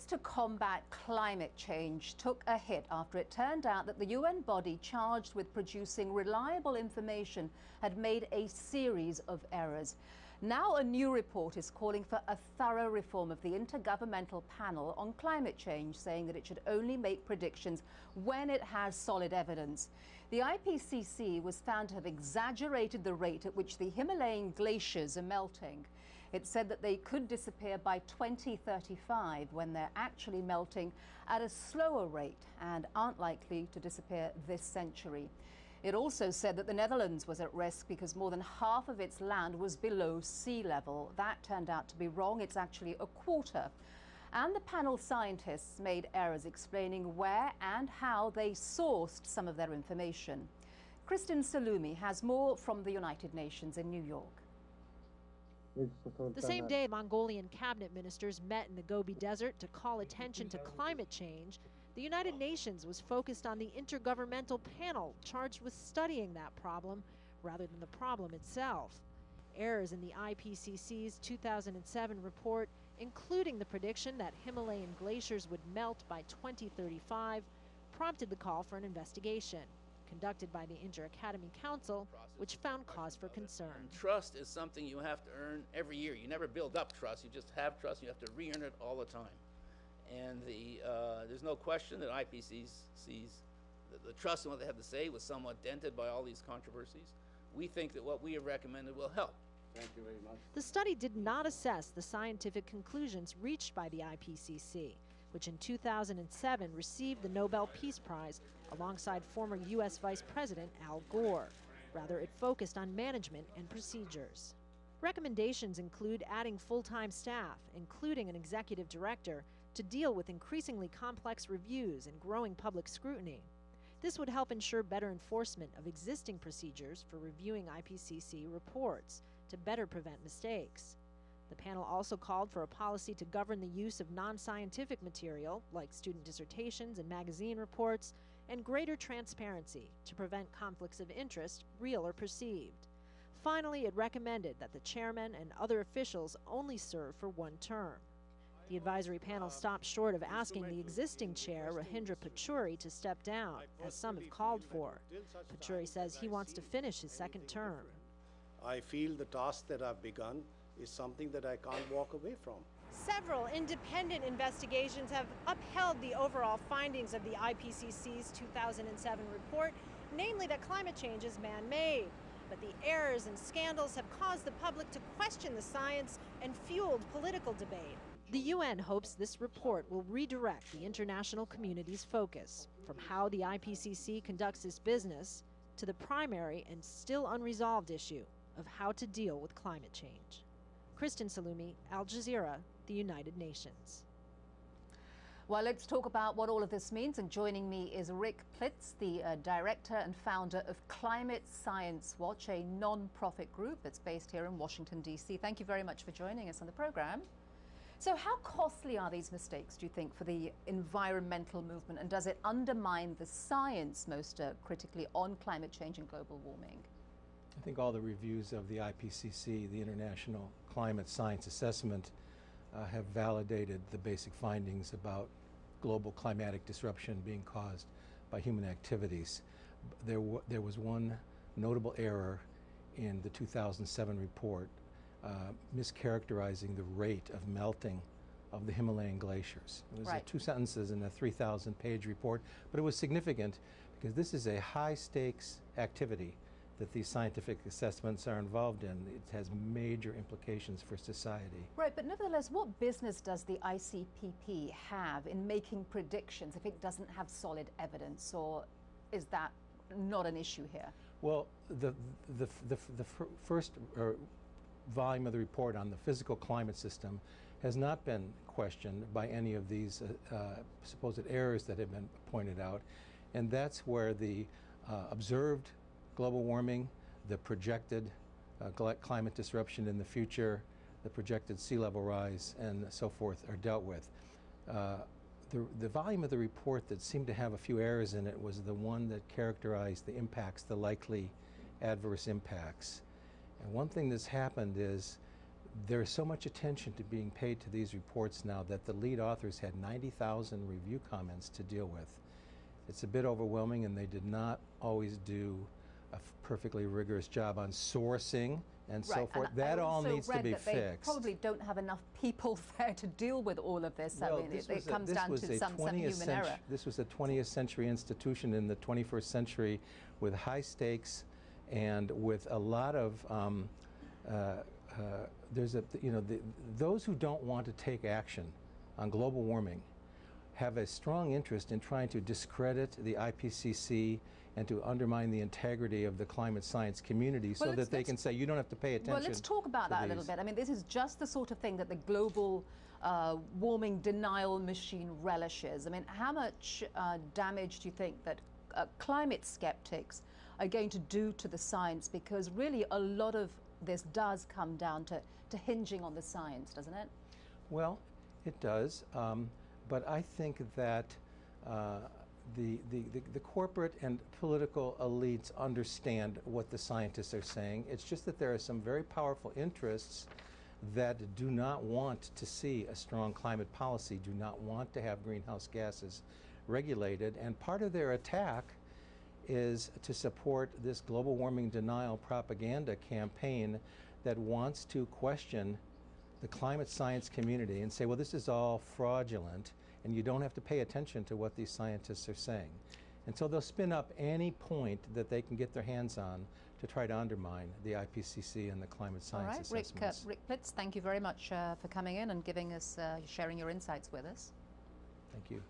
Efforts to combat climate change took a hit after it turned out that the UN body charged with producing reliable information had made a series of errors. Now a new report is calling for a thorough reform of the Intergovernmental Panel on climate change, saying that it should only make predictions when it has solid evidence. The IPCC was found to have exaggerated the rate at which the Himalayan glaciers are melting. It said that they could disappear by 2035 when they're actually melting at a slower rate and aren't likely to disappear this century. It also said that the Netherlands was at risk because more than half of its land was below sea level. That turned out to be wrong. It's actually a quarter. And the panel scientists made errors explaining where and how they sourced some of their information. Kristin Salumi has more from the United Nations in New York. The same day, Mongolian cabinet ministers met in the Gobi Desert to call attention to climate change, the United Nations was focused on the Intergovernmental Panel charged with studying that problem rather than the problem itself. Errors in the IPCC's 2007 report, including the prediction that Himalayan glaciers would melt by 2035, prompted the call for an investigation conducted by the Inter-Academy Council, which found cause for concern. And trust is something you have to earn every year. You never build up trust. You just have trust. You have to re-earn it all the time. And there's no question that IPCC's the trust in what they have to say was somewhat dented by all these controversies. We think that what we have recommended will help. Thank you very much. The study did not assess the scientific conclusions reached by the IPCC, which in 2007 received the Nobel Peace Prize alongside former U.S. Vice President Al Gore. Rather, it focused on management and procedures. Recommendations include adding full-time staff, including an executive director, to deal with increasingly complex reviews and growing public scrutiny. This would help ensure better enforcement of existing procedures for reviewing IPCC reports to better prevent mistakes. The panel also called for a policy to govern the use of non-scientific material, like student dissertations and magazine reports, and greater transparency to prevent conflicts of interest, real or perceived. Finally, it recommended that the chairman and other officials only serve for one term. The advisory panel stopped short of asking the existing chair, Rahindra Pachauri, to step down, as some have called for. Pachauri says he wants to finish his second term. I feel the task that I've begun is something that I can't walk away from. Several independent investigations have upheld the overall findings of the IPCC's 2007 report, namely that climate change is man-made. But the errors and scandals have caused the public to question the science and fueled political debate. The UN hopes this report will redirect the international community's focus from how the IPCC conducts its business to the primary and still unresolved issue of how to deal with climate change. Kristin Salumi, Al Jazeera, the United Nations. Well, let's talk about what all of this means. And joining me is Rick Piltz, the director and founder of Climate Science Watch, a non-profit group that's based here in Washington, D.C. Thank you very much for joining us on the program. So how costly are these mistakes, do you think, for the environmental movement? And does it undermine the science, most critically, on climate change and global warming? I think all the reviews of the IPCC, the International Climate Science Assessment, have validated the basic findings about global climatic disruption being caused by human activities. There was one notable error in the 2007 report, mischaracterizing the rate of melting of the Himalayan glaciers. It was two sentences in a 3,000-page report, but it was significant because this is a high-stakes activity that these scientific assessments are involved in. It has major implications for society. Right, but nevertheless, what business does the ICPP have in making predictions if it doesn't have solid evidence, or is that not an issue here? Well, the first volume of the report on the physical climate system has not been questioned by any of these supposed errors that have been pointed out, and that's where the observed global warming, the projected climate disruption in the future, the projected sea level rise, and so forth are dealt with. The volume of the report that seemed to have a few errors in it was the one that characterized the impacts, the likely adverse impacts. And one thing that's happened is There's so much attention to being paid to these reports now that the lead authors had 90,000 review comments to deal with. It's a bit overwhelming, and they did not always do a perfectly rigorous job on sourcing and so forth. And that I all also needs to read be that fixed. They probably don't have enough people there to deal with all of this. Well, I mean, it comes down to some human error. This was a 20th century institution in the 21st century with high stakes and with a lot of those who don't want to take action on global warming have a strong interest in trying to discredit the IPCC and to undermine the integrity of the climate science community so that they can say you don't have to pay attention. Well, let's talk about that a little bit. I mean, this is just the sort of thing that the global warming denial machine relishes. I mean, how much damage do you think that climate skeptics are going to do to the science? Because really a lot of this does come down to hinging on the science, doesn't it? Well, it does, but I think that the corporate and political elites understand what the scientists are saying. It's just that there are some very powerful interests that do not want to see a strong climate policy, do not want to have greenhouse gases regulated, and part of their attack is to support this global warming denial propaganda campaign that wants to question the climate science community and say, well, this is all fraudulent and you don't have to pay attention to what these scientists are saying. And so they'll spin up any point that they can get their hands on to try to undermine the IPCC and the climate science assessments. Rick Piltz, thank you very much for coming in and giving us, sharing your insights with us. Thank you.